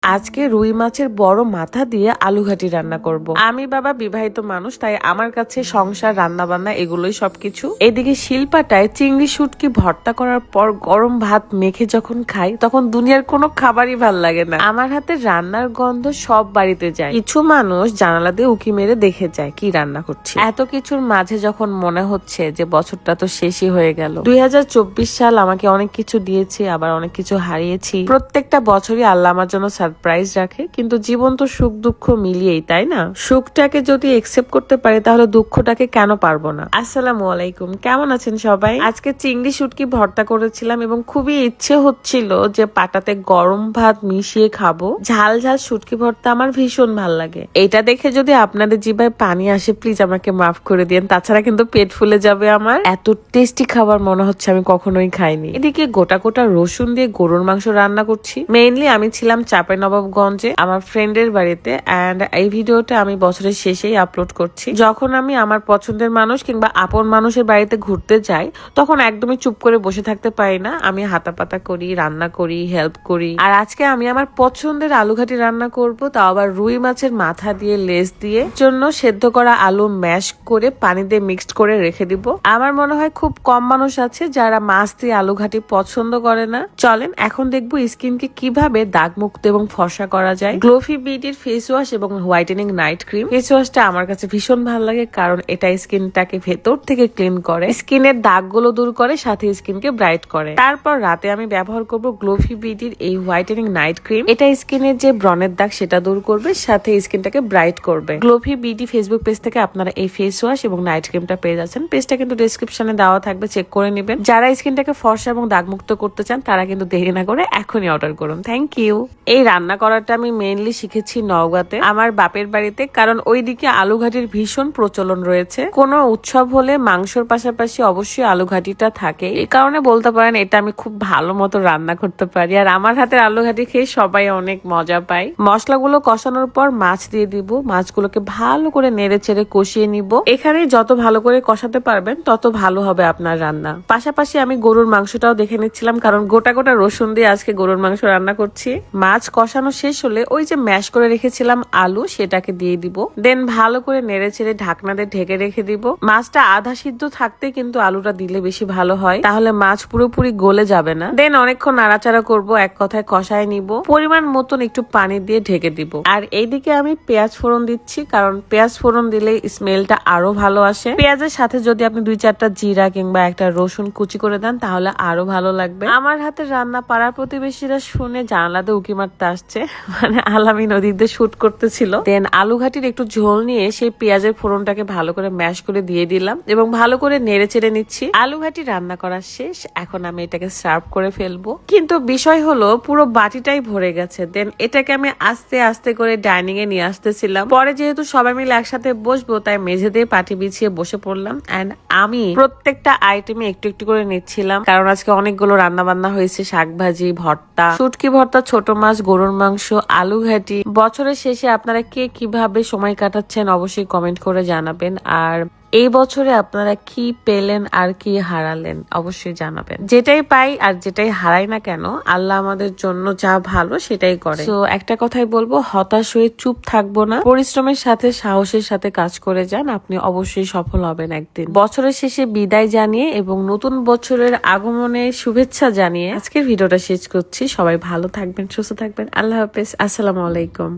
আজকে রুই মাছের বড় মাথা দিয়ে আলু ঘাটি রান্না করব। আমি বাবা বিবাহিত মানুষ, তাই আমার কাছে সংসার, রান্না বান্না এগুলোই সবকিছু। এদিকে শিলপাটায় চিংড়ি শুটকি ভর্তা করার পর গরম ভাত মেখে যখন খাই তখন দুনিয়ার কোনো খাবারই ভাল লাগে না। আমার হাতে রান্নার গন্ধ সব বাড়িতে যায়। কিছু মানুষ জানালা দিয়ে উকি মেরে দেখে যায় কি রান্না করছি। এত কিছুর মাঝে যখন মনে হচ্ছে যে বছরটা তো শেষই হয়ে গেল। 2024 সাল আমাকে অনেক কিছু দিয়েছে, আবার অনেক কিছু হারিয়েছি। প্রত্যেকটা বছরই আল্লাহ আমার জন্য সারপ্রাইজ রাখে, কিন্তু জীবন তো সুখ দুঃখ মিলিয়েই, তাই না? সুখটাকে যদি একসেপ্ট করতে পারি তাহলে দুঃখটাকে কেন পারবো না? আসসালামু আলাইকুম, কেমন আছেন সবাই? আজকে চিংড়ি শুটকি ভর্তা করেছিলাম এবং খুবই ইচ্ছে হচ্ছিল যে পাটাতে গরম ভাত মিশিয়ে খাবো। ঝাল ঝাল শুটকি ভর্তা আমার ভীষণ ভাল লাগে। এটা দেখে যদি আপনাদের জিভায় পানি আসে প্লিজ আমাকে মাফ করে দিন, তাছাড়া কিন্তু পেট ফুলে যাবে আমার। এত টেস্টি খাবার মনে হচ্ছে আমি কখনোই খাইনি। এদিকে গোটা গোটা রসুন দিয়ে গরুর মাংস রান্না করছি। মেইনলি আমি ছিলাম চাঁপাইনবাবগঞ্জে আমার ফ্রেন্ডের বাড়িতে, এন্ড এই ভিডিওটা আমি বছরের শেষেই আপলোড করছি। যখন আমি আমার পছন্দের মানুষ কিংবা আপন মানুষের বাড়িতে ঘুরতে যাই তখন একদমই চুপ করে বসে থাকতে পারি না, আমি হাতাপাতা করি, রান্না করি, হেল্প করি। আর আজকে আমি আমার পছন্দের আলু ঘাটি রান্না করব, তাও আবার রুই মাছের মাথা দিয়ে লেজ দিয়ে। জন্য সেদ্ধ করা আলু ম্যাশ করে পানি দিয়ে মিক্সড করে রেখে দিব। আমার মনে হয় খুব কম মানুষ আছে যারা মাছ দিয়ে আলু ঘাটি পছন্দ করে না। চলেন এখন দেখবো স্কিনকে কিভাবে দাগমুক্ত এবং ফর্সা করা যায়। গ্লোফি বিউটির ফেস ওয়াশ এবং হোয়াইটেনিং নাইট ক্রিম। ফেস ওয়াশটা আমার কাছে ভীষণ ভালো লাগে কারণ এটা স্কিনটাকে ভেতর থেকে ক্লিন করে, স্কিনের দাগগুলো দূর করে, সাথে স্কিনকে ব্রাইট করে। তারপর রাতে আমি ব্যবহার করব গ্লোফি বিউটির এই হোয়াইটেনিং নাইট ক্রিম। এটা স্কিনের যে ব্রণের দাগ সেটা দূর করবে, সাথে স্কিনটাকে ব্রাইট করবে। গ্লোফি বিউটি ফেসবুক পেজ থেকে আপনারা এই ফেস ওয়াশ এবং নাইট ক্রিমটা পেয়ে যাচ্ছেন। পেজটা কিন্তু ডেসক্রিপশনে দেওয়া থাকবে, চেক করে নেবেন। যারা স্কিনটাকে ফর্সা এবং দাগমুক্ত করতে চান তারা কিন্তু দেরি না করে এখনই অর্ডার করুন। Thank you. এই রান্না করাটা আমি মেইনলি শিখেছি নওগাঁতে, আমার বাপের বাড়িতে, কারণ ওইদিকে আলু ঘাটির ভীষণ প্রচলন রয়েছে। কোনো উৎসব হলে মাংসর পাশাপাশি অবশ্যই আলু ঘাটিটা থাকে। এই কারণে বলতে পারেন এটা আমি খুব ভালো মতো রান্না করতে পারি, আর আমার হাতের আলু ঘাটি খেয়ে সবাই অনেক মজা পায়। মশলাগুলো কষানোর পর মাছ দিয়ে দিব। মাছগুলোকে ভালো করে নেড়ে চেড়ে কষিয়ে নিব। এখানে যত ভালো করে কষাতে পারবেন তত ভালো হবে আপনার রান্না। পাশাপাশি আমি গরুর মাংসটাও দেখে নিচ্ছিলাম, কারণ গোটা গোটা রসুন দিয়ে আজকে গরুর মাংস রান্না করছি। মাছ কষানো শেষ হলে ওই যে ম্যাশ করে রেখেছিলাম আলু, সেটাকে দিয়ে দিব। দেন ভালো করে নেড়ে ছেড়ে ঢাকনা দিয়ে ঢেকে রেখে দিব। মাছটা আধা সিদ্ধ থাকতে কিন্তু আলুটা দিলে বেশি ভালো হয়, তাহলে মাছ পুরোপুরি গলে যাবে না। দেন অনেকক্ষণ নাড়াচাড়া করব, এক কথায় কষায় নিব। পরিমাণ মতন একটু পানি দিয়ে ঢেকে দিব। আর এইদিকে আমি পেঁয়াজ ফোড়ন দিচ্ছি, কারণ পেঁয়াজ ফোড়ন দিলে স্মেলটা আরো ভালো আসে। পেঁয়াজের সাথে যদি আপনি 2-4টা জিরা কিংবা একটা রসুন কুচি করে দেন তাহলে আরো ভালো লাগবে। আমার হাতে রান্না পাড়ার প্রতিবেশীরা শুনে জানালাতে উকি মারতে আসছে, মানে আলামি নদীতে শুট করতেছিল। দেন আলু ঘাটির একটু ঝোল নিয়ে সেই পেঁয়াজের ফোড়নটাকে ভালো করে ম্যাশ করে দিয়ে দিলাম এবং ভালো করে নেড়ে চেড়ে নিচ্ছি। আলু ঘাটি রান্না করা শেষ, এখন আমি এটাকে সার্ভ করে ফেলবো। কিন্তু বিষয় হলো পুরো বাটিটাই ভরে গেছে। দেন এটাকে আমি আস্তে আস্তে করে ডাইনিং এ নিয়ে আসতেছিলাম। পরে যেহেতু সবাই মিলে একসাথে বসবো তাই মেঝে দিয়ে পাটি বিছিয়ে বসে পড়লাম, এন্ড আমি প্রত্যেকটা আইটেমে একটু একটু করে নিচ্ছিলাম, কারণ আজকে অনেকগুলো রান্না বান্না হয়েছে। শাকভাজি, ভর্তা, শুটকি ভর্তা, ছোট মাছ, গরুর মাংস, আলু ঘাটি। বছরের শেষে আপনারা কে কিভাবে সময় কাটাচ্ছেন অবশ্যই কমেন্ট করে জানাবেন। আর এই বছরে আপনারা কি পেলেন আর কি হারালেন অবশ্যই জানাবেন। যেটাই পাই আর যেটাই হারাই না কেন, আল্লাহ আমাদের জন্য যা ভালো সেটাই করে। তো একটা কথাই বলবো, হতাশ হয়ে চুপ থাকবো না, পরিশ্রমের সাথে সাহসের সাথে কাজ করে যান, আপনি অবশ্যই সফল হবেন একদিন। বছরের শেষে বিদায় জানিয়ে এবং নতুন বছরের আগমনে শুভেচ্ছা জানিয়ে আজকের ভিডিওটা শেষ করছি। সবাই ভালো থাকবেন, সুস্থ থাকবেন। আল্লাহ হাফেজ, আসসালামু আলাইকুম।